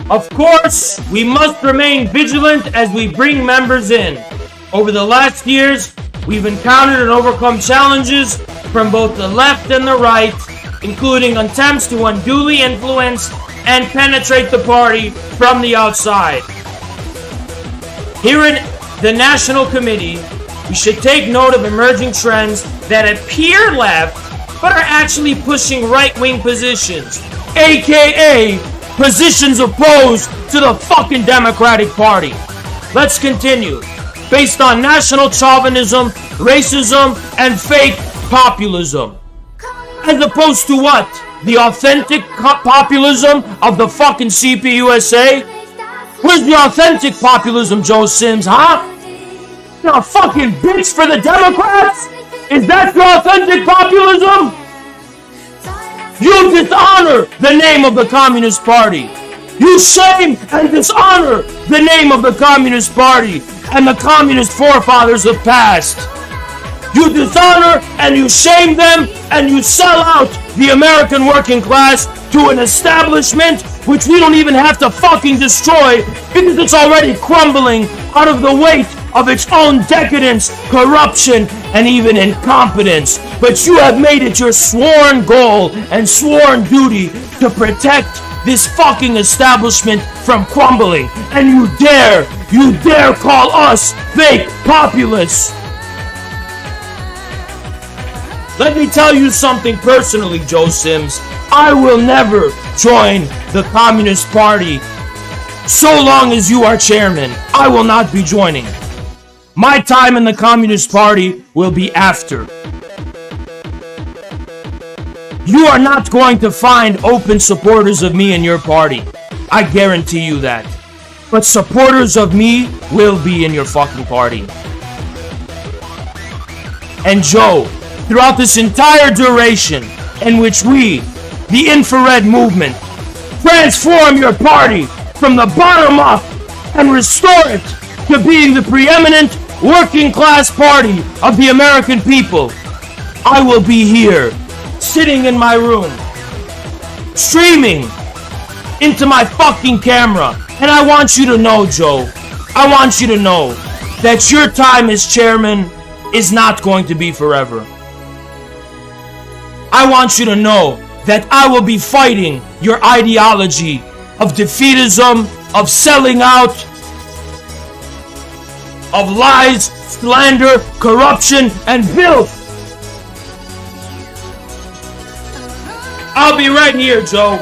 Of course, we must remain vigilant as we bring members in. Over the last years, we've encountered and overcome challenges from both the left and the right, including attempts to unduly influence and penetrate the party from the outside. Here in the National Committee, we should take note of emerging trends that appear left, but are actually pushing right-wing positions, aka positions opposed to the fucking Democratic Party. Let's continue. Based on national chauvinism, racism, and fake populism. As opposed to what? The authentic populism of the fucking CPUSA? Where's the authentic populism, Joe Sims, huh? You're a fucking bitch for the Democrats? Is that your authentic populism? You dishonor the name of the Communist Party. You shame and dishonor the name of the Communist Party and the communist forefathers of past. You dishonor and you shame them and you sell out the American working class to an establishment which we don't even have to fucking destroy because it's already crumbling out of the weight of its own decadence, corruption, and even incompetence. But you have made it your sworn goal and sworn duty to protect this fucking establishment from crumbling. And you dare call us fake populists. Let me tell you something personally, Joe Sims. I will never join the Communist Party. So long as you are chairman, I will not be joining. My time in the Communist Party will be after. You are not going to find open supporters of me in your party. I guarantee you that. But supporters of me will be in your fucking party. And Joe, throughout this entire duration in which we, the InfraRed movement, transform your party from the bottom up and restore it to being the preeminent working class party of the American people, I will be here, sitting in my room, streaming into my fucking camera. And I want you to know, Joe, I want you to know that your time as chairman is not going to be forever. I want you to know that I will be fighting your ideology of defeatism, of selling out, of lies, slander, corruption, and filth. I'll be right here, Joe.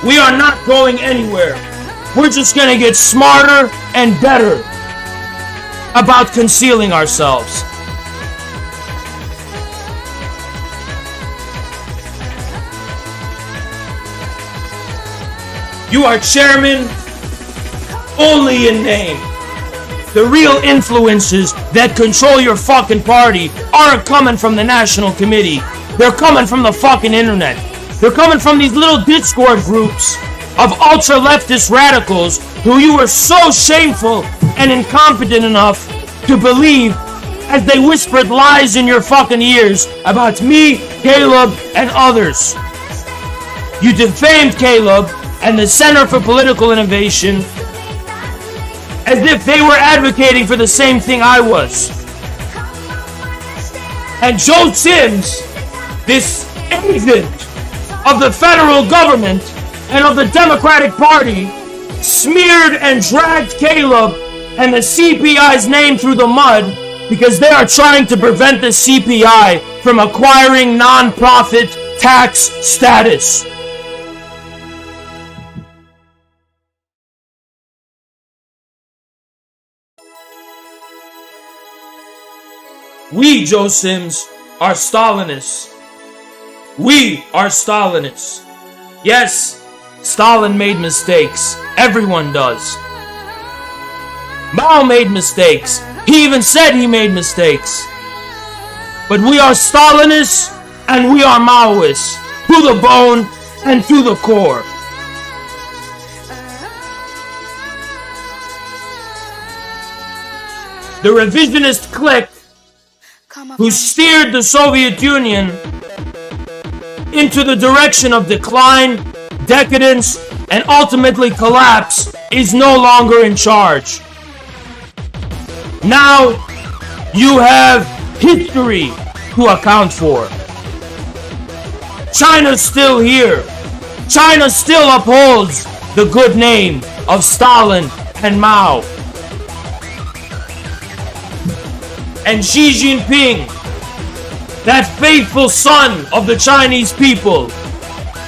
We are not going anywhere. We're just gonna get smarter and better about concealing ourselves. You are chairman only in name. The real influences that control your fucking party aren't coming from the National Committee. They're coming from the fucking internet. They're coming from these little Discord groups of ultra-leftist radicals who you were so shameful and incompetent enough to believe as they whispered lies in your fucking ears about me, Caleb, and others. You defamed Caleb and the Center for Political Innovation as if they were advocating for the same thing I was. And Joe Sims, this agent of the federal government and of the Democratic Party, smeared and dragged Caleb and the CPI's name through the mud because they are trying to prevent the CPI from acquiring non-profit tax status. We, Joe Sims, are Stalinists. We are Stalinists. Yes, Stalin made mistakes. Everyone does. Mao made mistakes. He even said he made mistakes. But we are Stalinists and we are Maoists. To the bone and to the core. The revisionist clique who steered the Soviet Union into the direction of decline, decadence, and ultimately collapse, is no longer in charge. Now, you have history to account for. China's still here. China still upholds the good name of Stalin and Mao. And Xi Jinping, that faithful son of the Chinese people,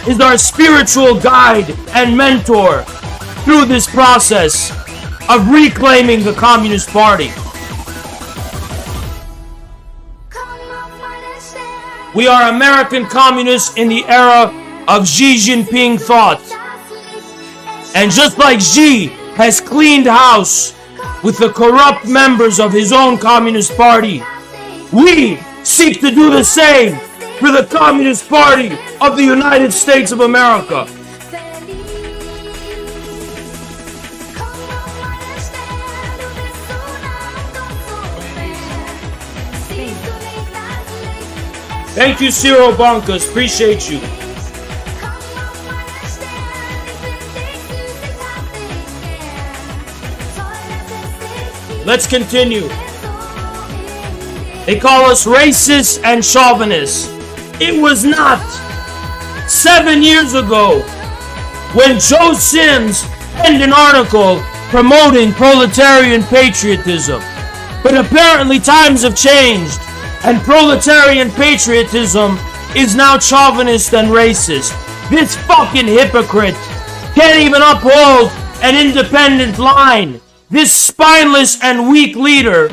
is our spiritual guide and mentor through this process of reclaiming the Communist Party. We are American communists in the era of Xi Jinping thought. And just like Xi has cleaned house with the corrupt members of his own Communist Party, we seek to do the same for the Communist Party of the United States of America. Thank you, Ciro Boncas. Appreciate you. Let's continue. They call us racists and chauvinists. It was not. 7 years ago, when Joe Sims penned an article promoting proletarian patriotism. But apparently times have changed, and proletarian patriotism is now chauvinist and racist. This fucking hypocrite can't even uphold an independent line. This spineless and weak leader,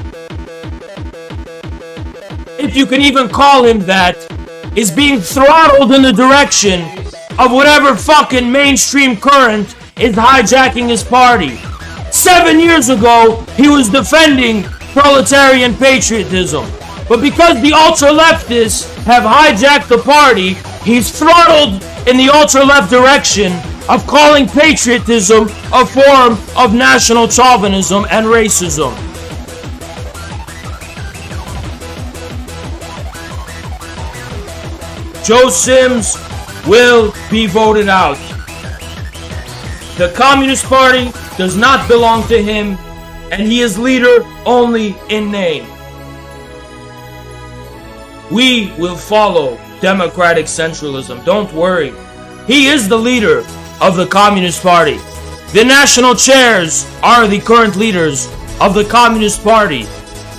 if you can even call him that, is being throttled in the direction of whatever fucking mainstream current is hijacking his party. 7 years ago, he was defending proletarian patriotism. But because the ultra-leftists have hijacked the party, he's throttled in the ultra-left direction of calling patriotism a form of national chauvinism and racism. Joe Sims will be voted out. The Communist Party does not belong to him, and he is leader only in name. We will follow democratic centralism. Don't worry. He is the leader of the Communist Party. The national chairs are the current leaders of the Communist Party.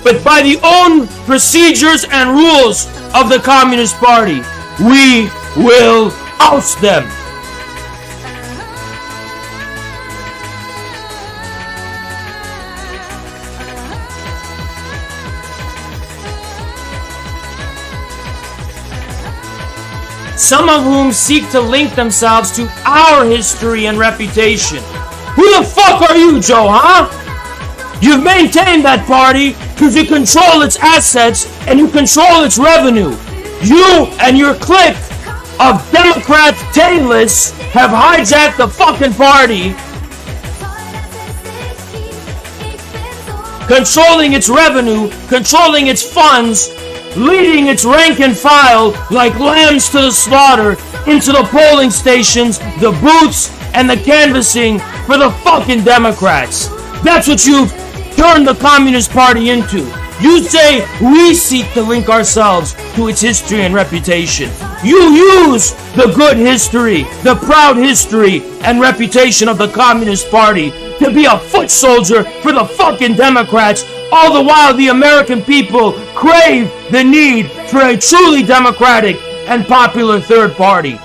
But by the own procedures and rules of the Communist Party, we will oust them. Some of whom seek to link themselves to our history and reputation. Who the fuck are you, Joe, huh? You've maintained that party because you control its assets and you control its revenue. You and your clique of Democrat tireless have hijacked the fucking party, controlling its revenue, controlling its funds, leading its rank and file like lambs to the slaughter into the polling stations, the booths, and the canvassing for the fucking Democrats. That's what you've turned the Communist Party into. You say we seek to link ourselves to its history and reputation. You use the good history, the proud history and reputation of the Communist Party to be a foot soldier for the fucking Democrats, all the while the American people crave the need for a truly democratic and popular third party.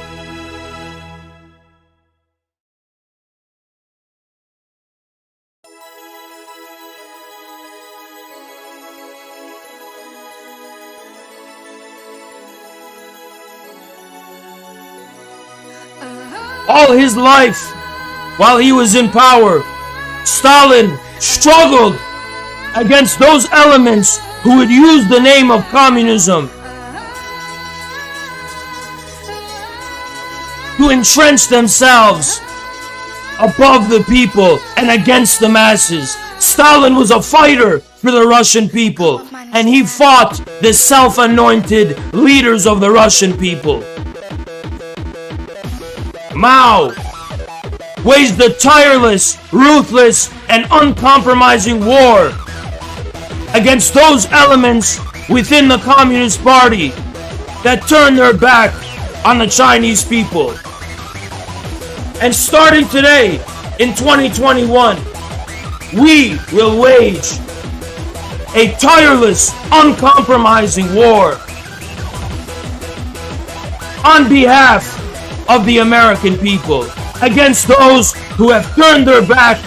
All his life, while he was in power, Stalin struggled against those elements who would use the name of communism to entrench themselves above the people and against the masses. Stalin was a fighter for the Russian people, and he fought the self-anointed leaders of the Russian people. Mao waged a tireless, ruthless, and uncompromising war against those elements within the Communist Party that turned their back on the Chinese people. And starting today, in 2021, we will wage a tireless, uncompromising war on behalf of the American people, against those who have turned their back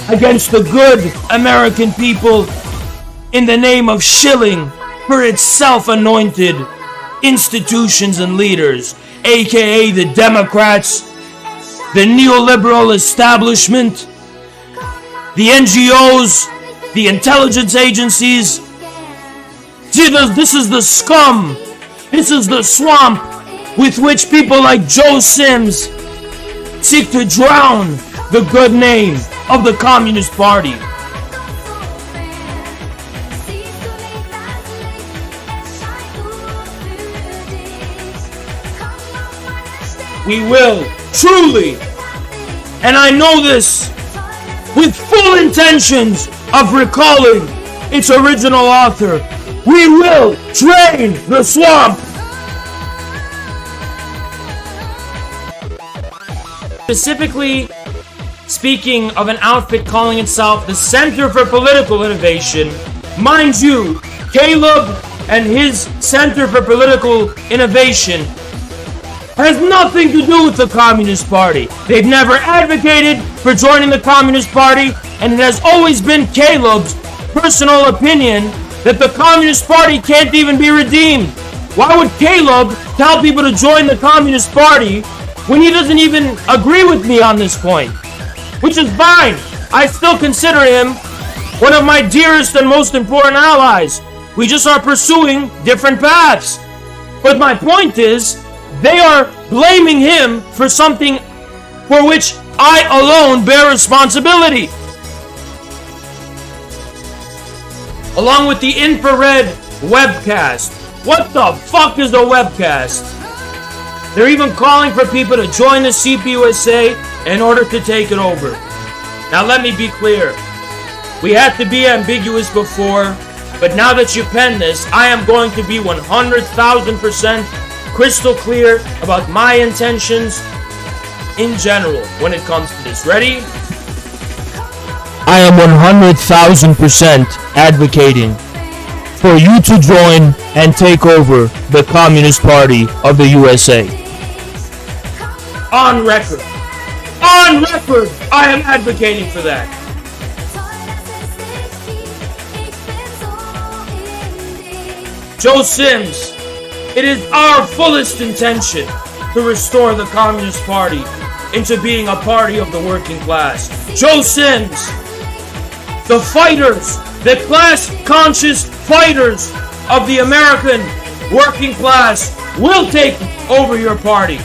against the good American people in the name of shilling for its self-anointed institutions and leaders, aka the Democrats, the neoliberal establishment, the NGOs, the intelligence agencies. See, this is the scum, this is the swamp with which people like Joe Sims seek to drown the good name of the Communist Party. We will truly, and I know this with full intentions of recalling its original author, we will drain the swamp. Specifically speaking of an outfit calling itself the Center for Political Innovation, mind you, Caleb and his Center for Political Innovation has nothing to do with the Communist Party. They've never advocated for joining the Communist Party, and it has always been Caleb's personal opinion that the Communist Party can't even be redeemed. Why would Caleb tell people to join the Communist Party when he doesn't even agree with me on this point? Which is fine. I still consider him one of my dearest and most important allies. We just are pursuing different paths. But my point is, they are blaming him for something for which I alone bear responsibility. Along with the InfraRed Webcast. What the fuck is a Webcast? They're even calling for people to join the CPUSA in order to take it over. Now let me be clear. We had to be ambiguous before, but now that you pen this, I am going to be 100,000% crystal clear about my intentions in general when it comes to this. Ready? I am 100,000% advocating for you to join and take over the Communist Party of the USA. On record. On record, I am advocating for that. Joe Sims, it is our fullest intention to restore the Communist Party into being a party of the working class. Joe Sims, the fighters, the class-conscious fighters of the American working class will take over your party.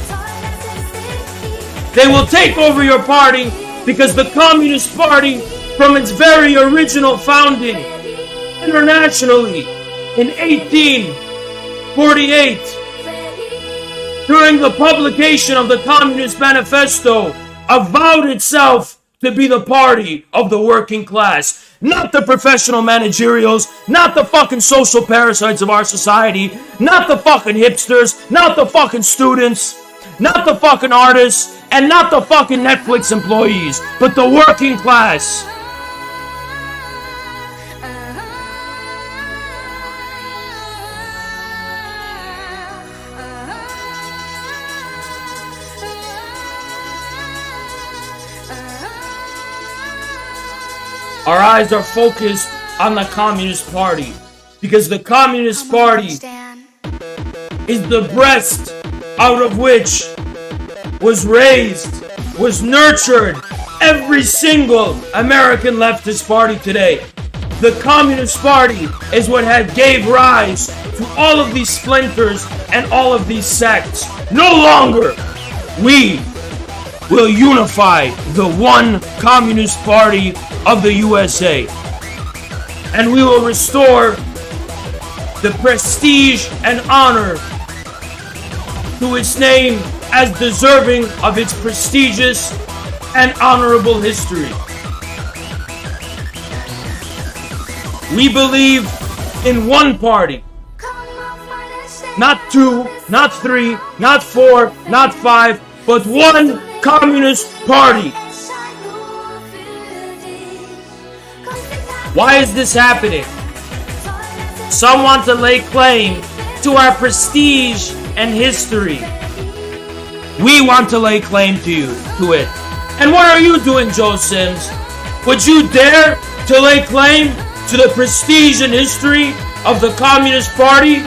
They will take over your party because the Communist Party, from its very original founding internationally in 1848, during the publication of the Communist Manifesto, avowed itself to be the party of the working class. Not the professional managerials, not the fucking social parasites of our society, not the fucking hipsters, not the fucking students, not the fucking artists, and not the fucking Netflix employees, but the working class. Our eyes are focused on the Communist Party because the Communist Party is the breast out of which was raised, was nurtured every single American leftist party today. The Communist Party is what had gave rise to all of these splinters and all of these sects. No longer we will unify the one Communist Party of the USA. And we will restore the prestige and honor to its name as deserving of its prestigious and honorable history. We believe in one party. Not two, not three, not four, not five, but one communist party. Why is this happening? Some want to lay claim to our prestige and history. We want to lay claim to it. And what are you doing, Joe Sims? Would you dare to lay claim to the prestige and history of the Communist Party?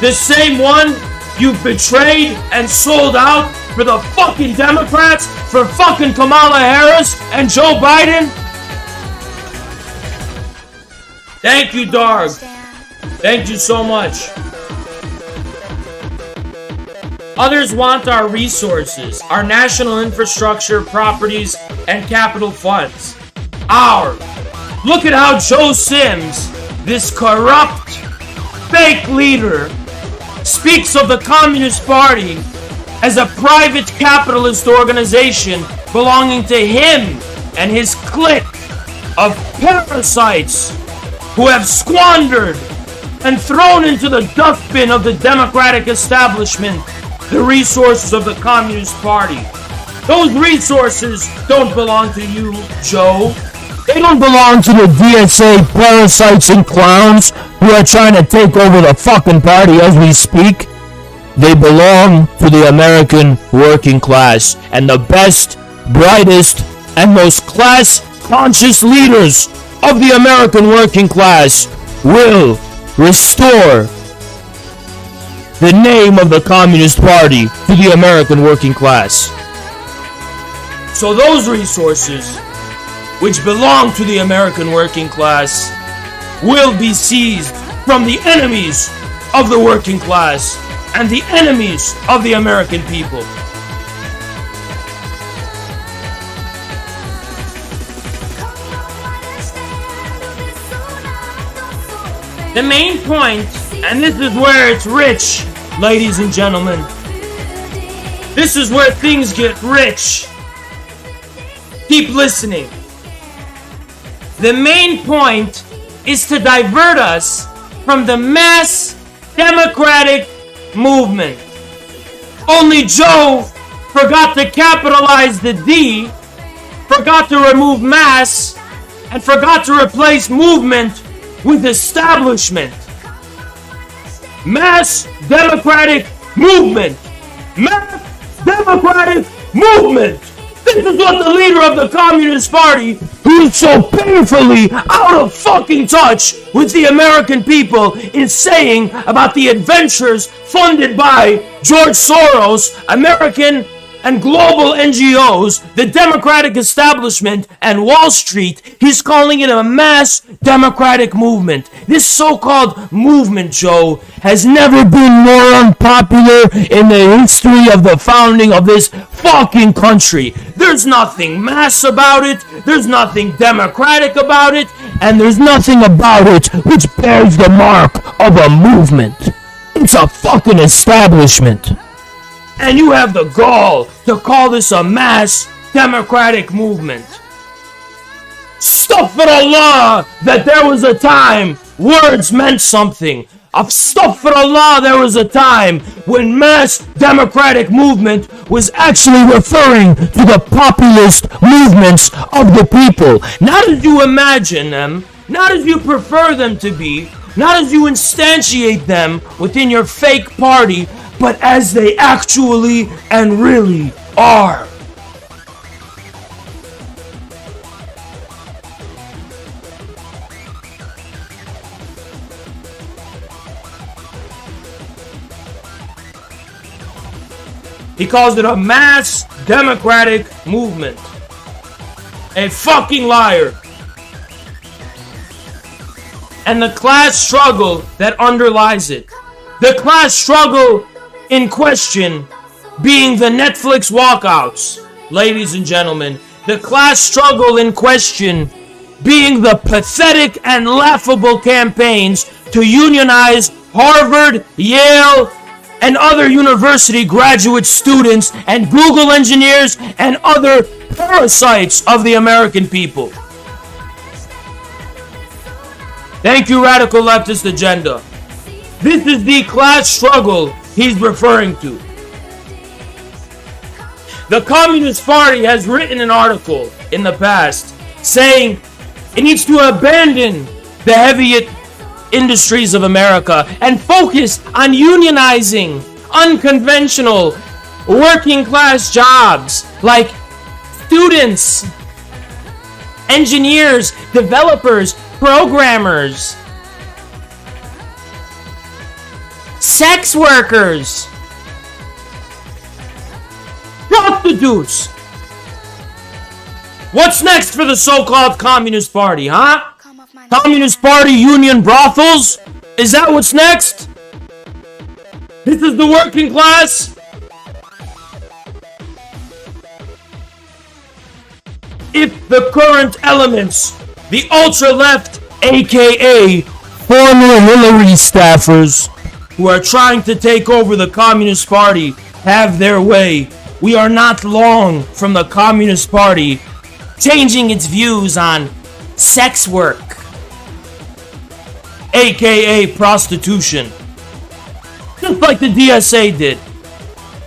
The same one you betrayed and sold out for the fucking Democrats, for fucking Kamala Harris and Joe Biden? Thank you, Darg. Thank you so much. Others want our resources, our national infrastructure, properties, and capital funds. Ours. Look at how Joe Sims, this corrupt, fake leader, speaks of the Communist Party as a private capitalist organization belonging to him and his clique of parasites who have squandered and thrown into the dustbin of the democratic establishment the resources of the Communist Party. Those resources don't belong to you, Joe. They don't belong to the DSA parasites and clowns who are trying to take over the fucking party as we speak. They belong to the American working class and the best, brightest, and most class-conscious leaders of the American working class will restore the name of the Communist Party to the American working class. So those resources, which belong to the American working class, will be seized from the enemies of the working class and the enemies of the American people. The main point, and this is where it's rich, ladies and gentlemen. This is where things get rich. Keep listening. The main point is to divert us from the mass democratic movement. Only Joe forgot to capitalize the D, forgot to remove mass, and forgot to replace movement with establishment. Mass democratic movement. Mass democratic movement. This is what the leader of the Communist Party, who is so painfully out of fucking touch with the American people, is saying about the adventures funded by George Soros, American and global NGOs, the Democratic establishment, and Wall Street. He's calling it a mass democratic movement. This so-called movement, Joe, has never been more unpopular in the history of the founding of this fucking country. There's nothing mass about it, there's nothing democratic about it, and there's nothing about it which bears the mark of a movement. It's a fucking establishment. And you have the gall to call this a mass democratic movement. Astaghfirullah, that there was a time words meant something. Astaghfirullah, there was a time when mass democratic movement was actually referring to the populist movements of the people. Not as you imagine them, not as you prefer them to be, not as you instantiate them within your fake party, but as they actually and really are. He calls it a mass democratic movement. A fucking liar. And the class struggle that underlies it. The class struggle in question being the Netflix walkouts, ladies and gentlemen. The class struggle in question being the pathetic and laughable campaigns to unionize Harvard, Yale, and other university graduate students and Google engineers and other parasites of the American people. Thank you, radical leftist agenda. This is the class struggle he's referring to. The Communist Party has written an article in the past saying it needs to abandon the heavy industries of America and focus on unionizing unconventional working class jobs like students, engineers, developers, programmers, sex workers, prostitutes. What's next for the so-called Communist Party, huh? Communist Party union brothels? Is that what's next? This is the working class? If the current elements, the ultra-left, aka former Hillary staffers, who are trying to take over the Communist Party, have their way, we are not long from the Communist Party changing its views on sex work, aka prostitution, just like the DSA did.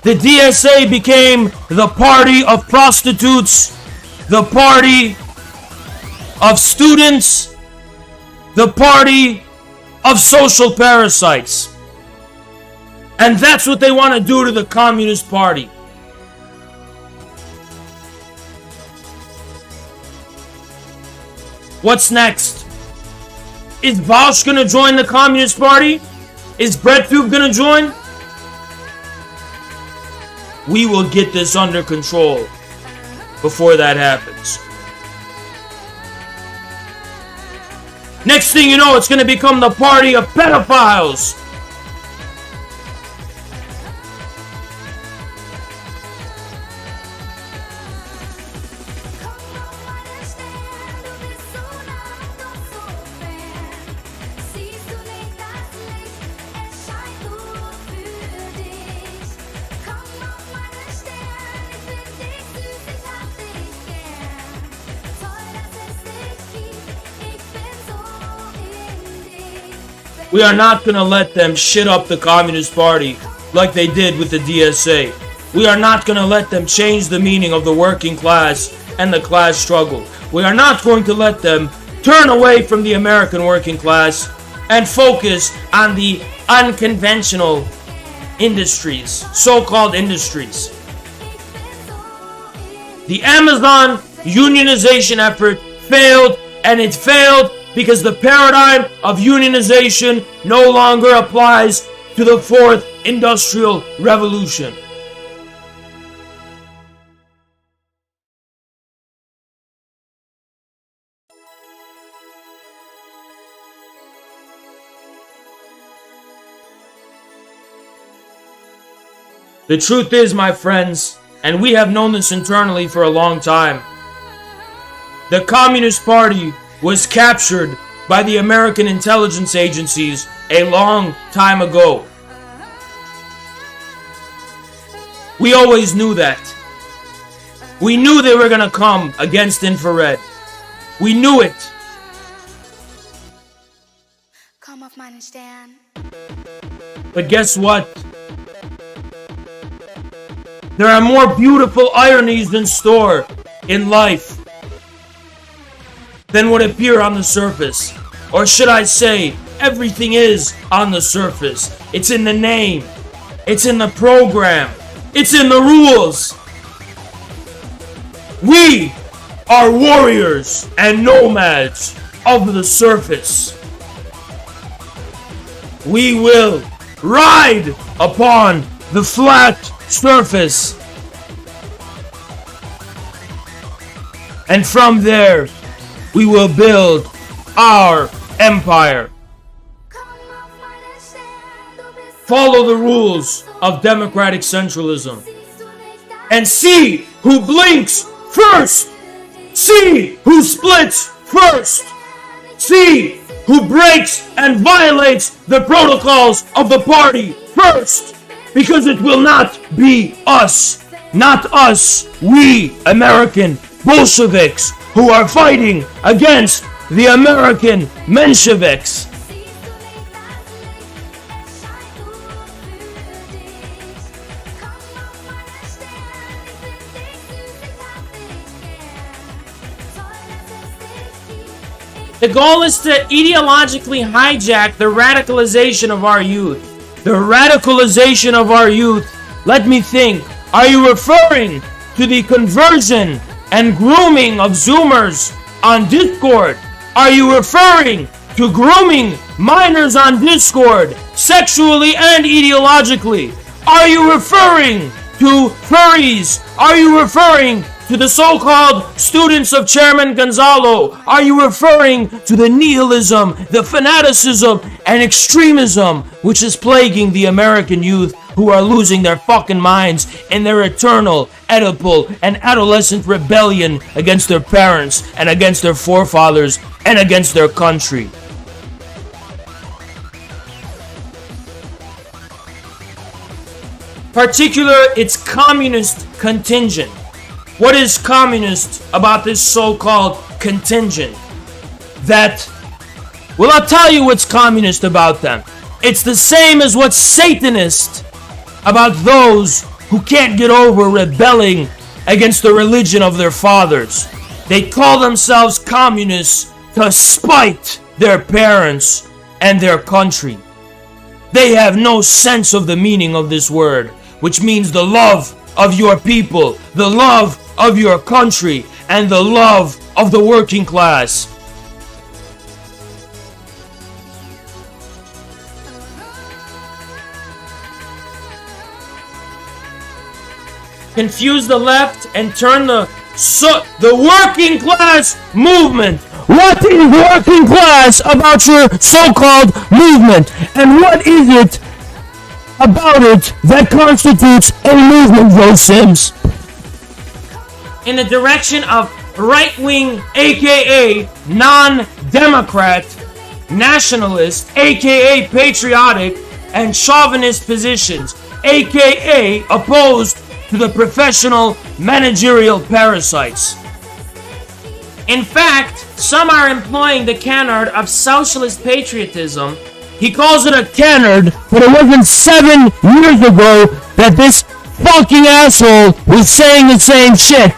The DSA became the party of prostitutes, the party of students, the party of social parasites. And that's what they want to do to the Communist Party. What's next? Is Bosch gonna join the Communist Party? Is BreadTube gonna join? We will get this under control before that happens. Next thing you know, it's gonna become the party of pedophiles. We are not going to let them shit up the Communist Party like they did with the DSA. We are not going to let them change the meaning of the working class and the class struggle. We are not going to let them turn away from the American working class and focus on the unconventional industries, so-called industries. The Amazon unionization effort failed, and it failed because the paradigm of unionization no longer applies to the fourth industrial revolution. The truth is, my friends, and we have known this internally for a long time, the Communist Party was captured by the American intelligence agencies a long time ago. We always knew that. We knew they were going to come against InfraRed. We knew it. But guess what? There are more beautiful ironies in store in life than would appear on the surface. Or should I say, everything is on the surface. It's in the name. It's in the program. It's in the rules. We are warriors and nomads of the surface. We will ride upon the flat surface. And from there, we will build our empire. Follow the rules of democratic centralism. And see who blinks first. See who splits first. See who breaks and violates the protocols of the party first. Because it will not be us, not us, we American Bolsheviks who are fighting against the American Mensheviks. The goal is to ideologically hijack the radicalization of our youth. The radicalization of our youth. Let me think. Are you referring to the conversion and grooming of Zoomers on Discord? Are you referring to grooming minors on Discord sexually and ideologically? Are you referring to furries? Are you referring to the so-called students of Chairman Gonzalo? Are you referring to the nihilism, the fanaticism, and extremism which is plaguing the American youth who are losing their fucking minds in their eternal, Oedipal, and adolescent rebellion against their parents and against their forefathers and against their country? Particular, its communist contingent. What is communist about this so-called contingent? Well, I'll tell you what's communist about them. It's the same as what's Satanist about those who can't get over rebelling against the religion of their fathers. They call themselves communists to spite their parents and their country. They have no sense of the meaning of this word, which means the love of your people, the love of your country, and the love of the working class. Confuse the left and turn the working class movement. What is working class about your so-called movement? And what is it about it that constitutes a movement, Joe Sims? In the direction of right-wing, aka non-democrat, nationalist, aka patriotic, and chauvinist positions, aka opposed to the professional managerial parasites. In fact, some are employing the canard of socialist patriotism. He calls it a canard, but it wasn't 7 years ago that this fucking asshole was saying the same shit.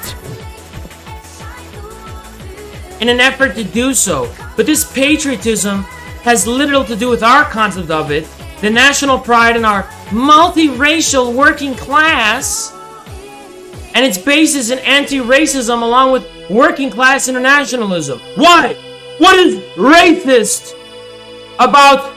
In an effort to do so, but this patriotism has little to do with our concept of it, the national pride in our multiracial working class, and its basis in anti-racism along with working class internationalism. Why? What is racist about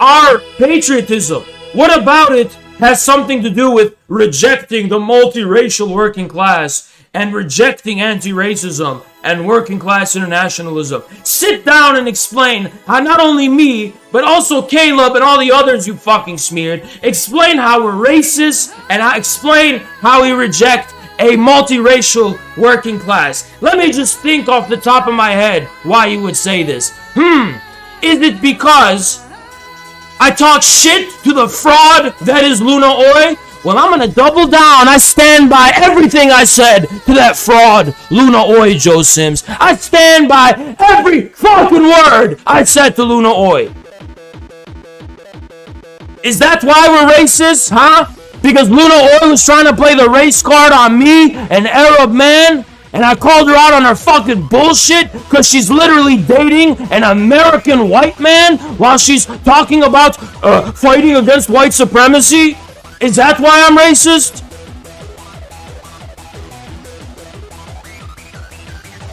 our patriotism? What about it has something to do with rejecting the multiracial working class and rejecting anti-racism and working class internationalism? Sit down and explain how not only me, but also Caleb and all the others you fucking smeared, explain how we're racist and explain how we reject a multiracial working class. Let me just think off the top of my head why you would say this. Is it because I talk shit to the fraud that is Luna Oi? Well, I'm gonna double down. I stand by everything I said to that fraud, Luna Oi, Joe Sims. I stand by every fucking word I said to Luna Oi. Is that why we're racist, huh? Because Luna Oi was trying to play the race card on me, an Arab man, and I called her out on her fucking bullshit because she's literally dating an American white man while she's talking about fighting against white supremacy? Is that why I'm racist?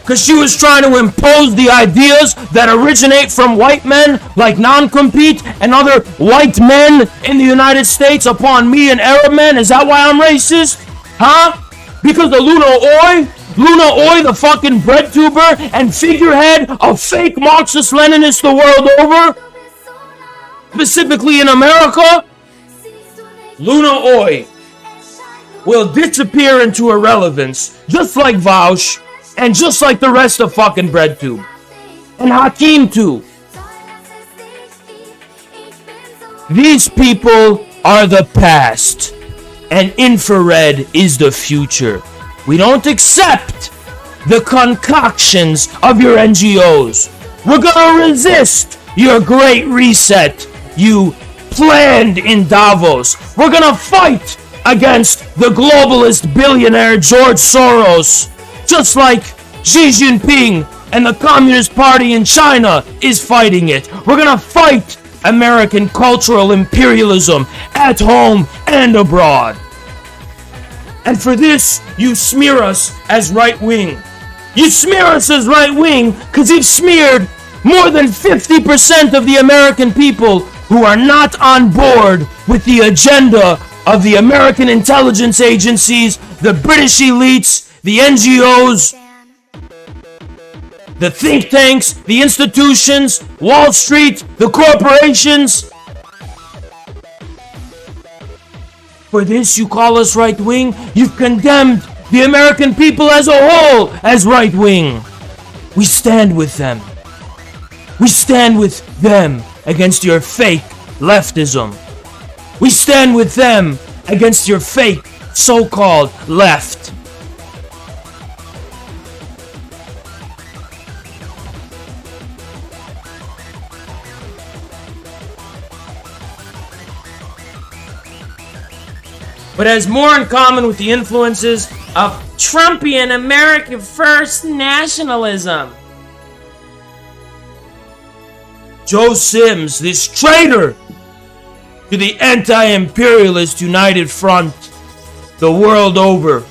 Because she was trying to impose the ideas that originate from white men like non-compete and other white men in the United States upon me and Arab men? Is that why I'm racist? Huh? Because the Luna Oi, the fucking bread tuber and figurehead of fake Marxist-Leninists the world over, specifically in America, Luna Oi will disappear into irrelevance, just like Vaush, and just like the rest of fucking BreadTube. And Hakeem too. These people are the past, and infrared is the future. We don't accept the concoctions of your NGOs. We're gonna resist your great reset you planned in Davos. We're gonna fight against the globalist billionaire George Soros, just like Xi Jinping and the Communist Party in China is fighting it. We're gonna fight American cultural imperialism at home and abroad. And for this, you smear us as right-wing. You smear us as right-wing because you've smeared more than 50% of the American people who are not on board with the agenda of the American intelligence agencies, the British elites, the NGOs, the think tanks, the institutions, Wall Street, the corporations. For this, you call us right-wing? You've condemned the American people as a whole as right-wing. We stand with them. We stand with them against your fake leftism. We stand with them against your fake so-called left. But has more in common with the influences of Trumpian America First nationalism. Joe Sims, this traitor to the anti-imperialist United Front the world over,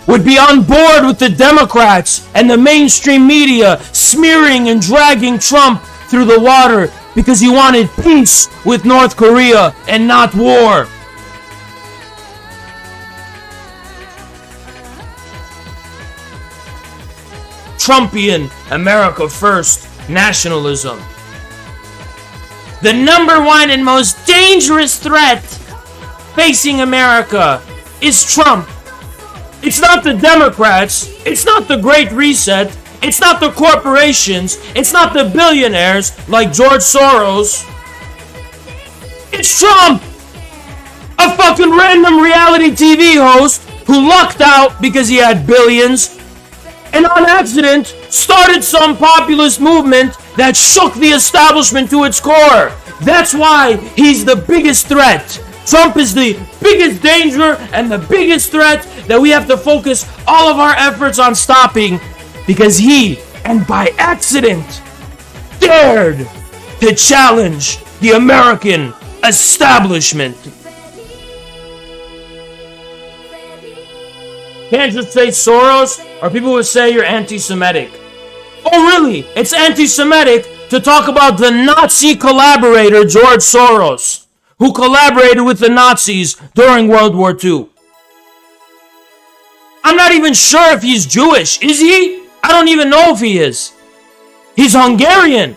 would be on board with the Democrats and the mainstream media smearing and dragging Trump through the water because he wanted peace with North Korea and not war. Trumpian America First nationalism. The number one and most dangerous threat facing America is Trump. It's not the Democrats, it's not the Great Reset, it's not the corporations, it's not the billionaires like George Soros. It's Trump! A fucking random reality TV host who lucked out because he had billions and on accident started some populist movement that shook the establishment to its core. That's why he's the biggest threat. Trump is the biggest danger and the biggest threat that we have to focus all of our efforts on stopping, because he, and by accident, dared to challenge the American establishment. Can't just say Soros, or people would say you're anti-Semitic. Oh really? It's anti-Semitic to talk about the Nazi collaborator George Soros, who collaborated with the Nazis during World War II. I'm not even sure if he's Jewish. Is he? I don't even know if he is. He's Hungarian.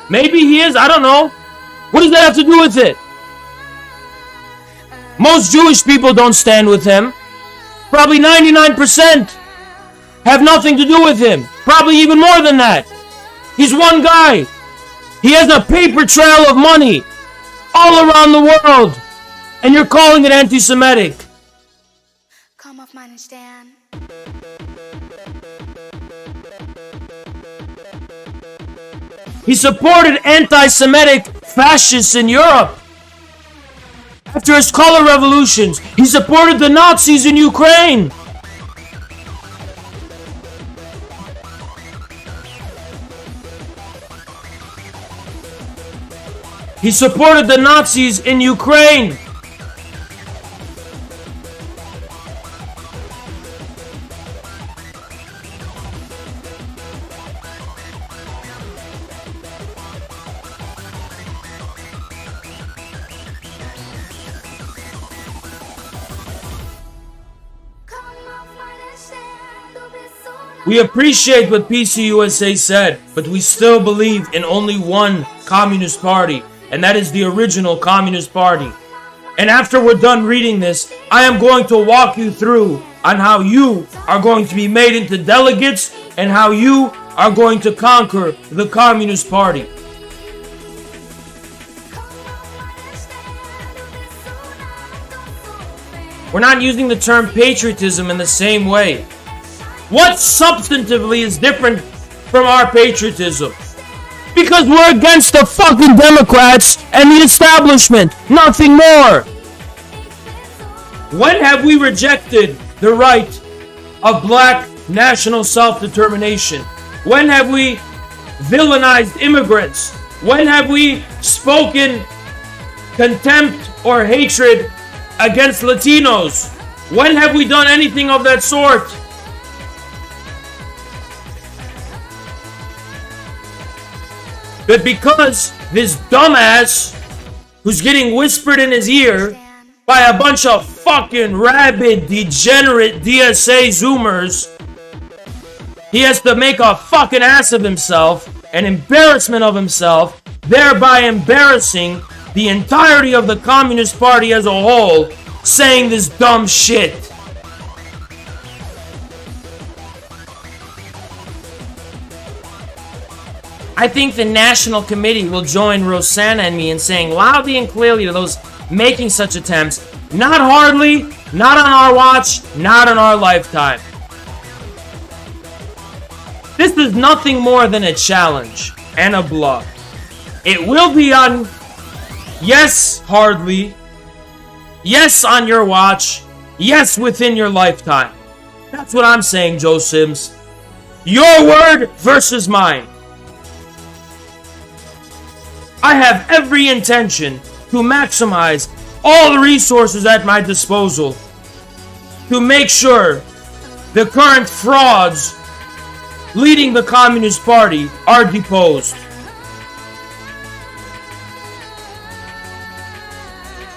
Maybe he is. I don't know. What does that have to do with it? Most Jewish people don't stand with him. Probably 99% have nothing to do with him. Probably even more than that. He's one guy. He has a paper trail of money all around the world. And you're calling it anti-Semitic. Come off mine and stand. He supported anti-Semitic fascists in Europe. After his color revolutions, he supported the Nazis in Ukraine. He supported the Nazis in Ukraine. We appreciate what CPUSA said, but we still believe in only one Communist Party, and that is the original Communist Party. And after we're done reading this, I am going to walk you through on how you are going to be made into delegates and how you are going to conquer the Communist Party. We're not using the term patriotism in the same way. What substantively is different from our patriotism? Because we're against the fucking Democrats and the establishment. Nothing more. When have we rejected the right of black national self-determination? When have we villainized immigrants? When have we spoken contempt or hatred against Latinos? When have we done anything of that sort? But because this dumbass who's getting whispered in his ear by a bunch of fucking rabid, degenerate DSA Zoomers, he has to make a fucking ass of himself, an embarrassment of himself, thereby embarrassing the entirety of the Communist Party as a whole, saying this dumb shit. I think the National Committee will join Rosanna and me in saying loudly and clearly to those making such attempts, not hardly, not on our watch, not in our lifetime. This is nothing more than a challenge and a bluff. It will be on, yes, hardly, yes, on your watch, yes, within your lifetime. That's what I'm saying, Joe Sims. Your word versus mine. I have every intention to maximize all the resources at my disposal to make sure the current frauds leading the Communist Party are deposed.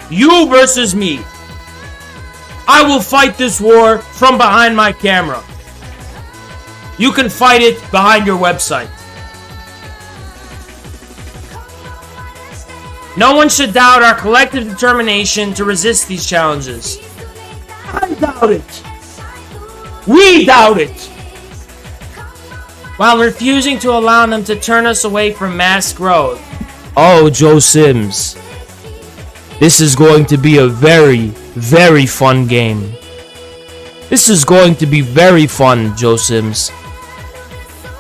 You versus me. I will fight this war from behind my camera. You can fight it behind your website. No one should doubt our collective determination to resist these challenges. I doubt it. We doubt it. While refusing to allow them to turn us away from mass growth. Oh, Joe Sims. This is going to be a very, very fun game. This is going to be very fun, Joe Sims.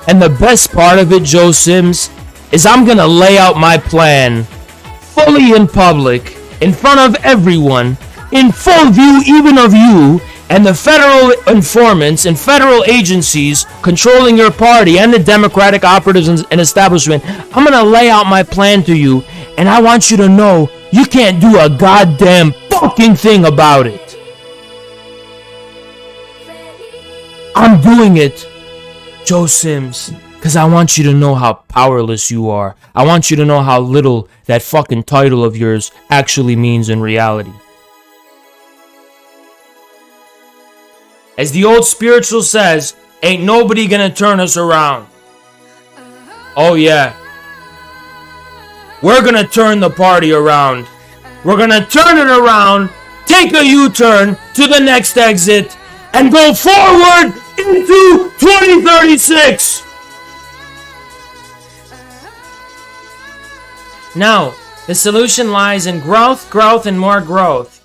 And the best part of it, Joe Sims, is I'm gonna lay out my plan fully in public, in front of everyone, in full view even of you, and the federal informants and federal agencies controlling your party and the Democratic operatives and establishment. I'm gonna lay out my plan to you, and I want you to know you can't do a goddamn fucking thing about it. I'm doing it, Joe Sims, because I want you to know how powerless you are. I want you to know how little that fucking title of yours actually means in reality. As the old spiritual says, ain't nobody gonna turn us around. Oh yeah. We're gonna turn the party around. We're gonna turn it around, take a U-turn to the next exit, and go forward into 2036. Now, the solution lies in growth, growth, and more growth.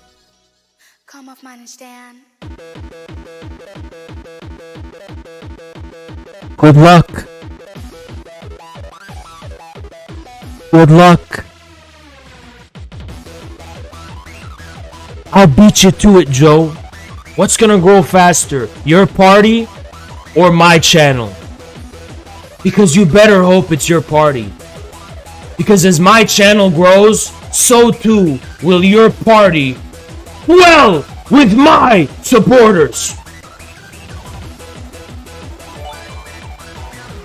Come off mine and stand. Good luck. Good luck. I'll beat you to it, Joe. What's gonna grow faster, your party or my channel? Because you better hope it's your party. Because as my channel grows, so too will your party. Well, with my supporters.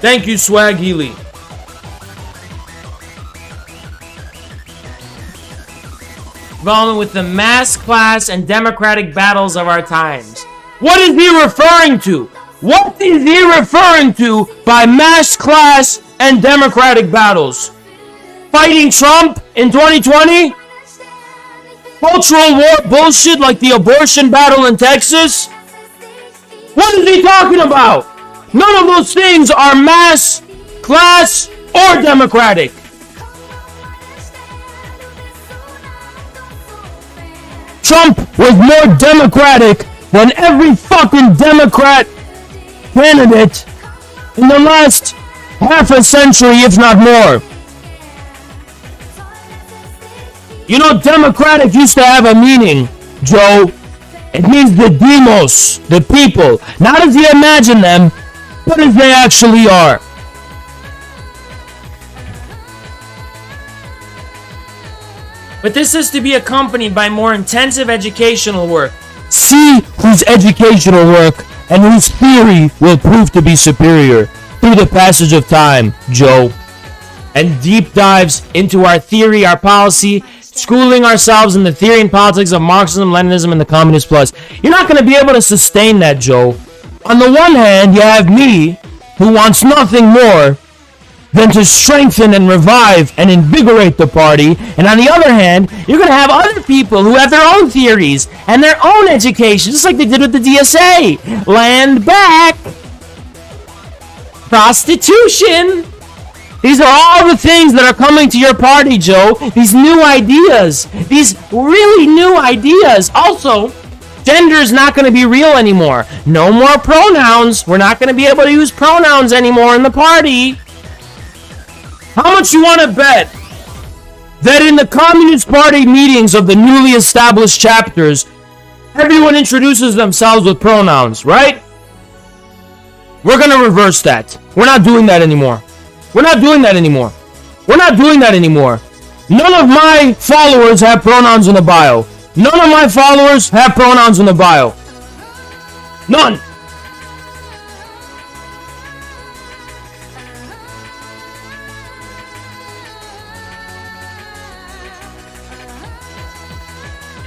Thank you, Swag Healy. Involvement with the mass, class, and democratic battles of our times. What is he referring to? What is he referring to by mass, class, and democratic battles? Fighting Trump in 2020? Cultural war bullshit like the abortion battle in Texas? What is he talking about? None of those things are mass, class, or democratic. Trump was more Democratic than every fucking Democrat candidate in the last half a century, if not more. You know, Democratic used to have a meaning, Joe. It means the demos, the people. Not as you imagine them, but as they actually are. But this is to be accompanied by more intensive educational work. See whose educational work and whose theory will prove to be superior through the passage of time, Joe. And deep dives into our theory, our policy, schooling ourselves in the theory and politics of Marxism, Leninism, and the Communist Plus. You're not going to be able to sustain that, Joe. On the one hand, you have me, who wants nothing more than to strengthen and revive and invigorate the party. And on the other hand, you're going to have other people who have their own theories and their own education, just like they did with the DSA. Land back. Prostitution. These are all the things that are coming to your party, Joe. These new ideas. These really new ideas. Also, gender is not going to be real anymore. No more pronouns. We're not going to be able to use pronouns anymore in the party. How much you want to bet that in the Communist Party meetings of the newly established chapters, everyone introduces themselves with pronouns, right? We're going to reverse that. We're not doing that anymore. We're not doing that anymore. We're not doing that anymore. None of my followers have pronouns in the bio. None of my followers have pronouns in the bio. None.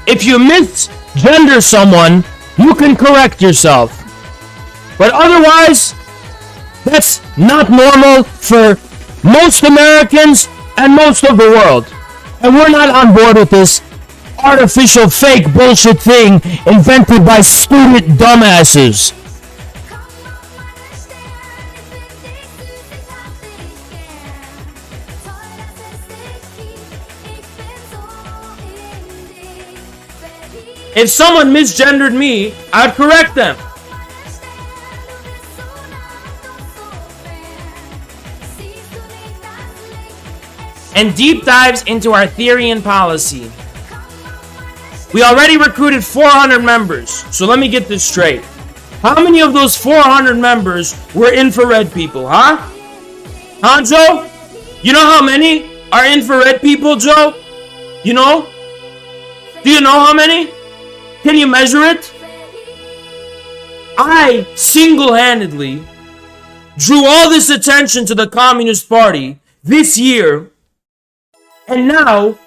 If you misgender someone, you can correct yourself. But otherwise, that's not normal for most Americans and most of the world. And we're not on board with this artificial fake bullshit thing invented by student dumbasses. If someone misgendered me, I'd correct them. And deep dives into our theory and policy. We already recruited 400 members, so let me get this straight. How many of those 400 members were InfraRed people, huh? Huh, Joe? You know how many are InfraRed people, Joe? You know? Do you know how many? Can you measure it? I single-handedly drew all this attention to the Communist Party this year. And now,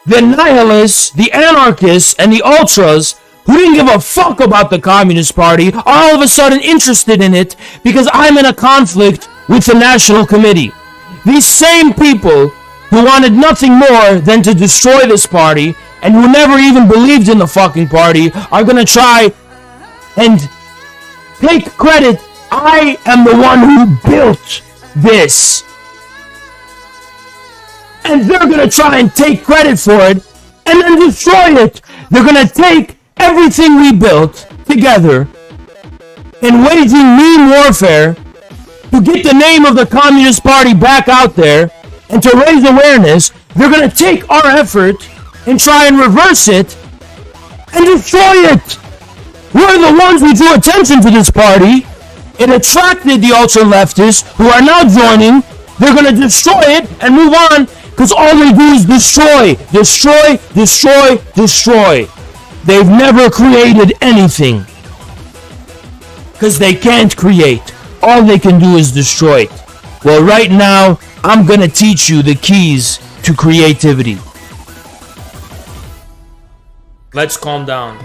the nihilists, the anarchists, and the ultras, who didn't give a fuck about the Communist Party, are all of a sudden interested in it because I'm in a conflict with the National Committee. These same people who wanted nothing more than to destroy this party and who never even believed in the fucking party are gonna try and take credit. I am the one who built this. And they're going to try and take credit for it and then destroy it. They're going to take everything we built together and waging mean warfare to get the name of the Communist Party back out there and to raise awareness. They're going to take our effort and try and reverse it and destroy it. We're the ones who drew attention to this party. It attracted the ultra-leftists who are now joining. They're going to destroy it and move on. Because all they do is destroy, destroy, destroy, destroy. They've never created anything. Because they can't create. All they can do is destroy it. Well, right now, I'm going to teach you the keys to creativity. Let's calm down.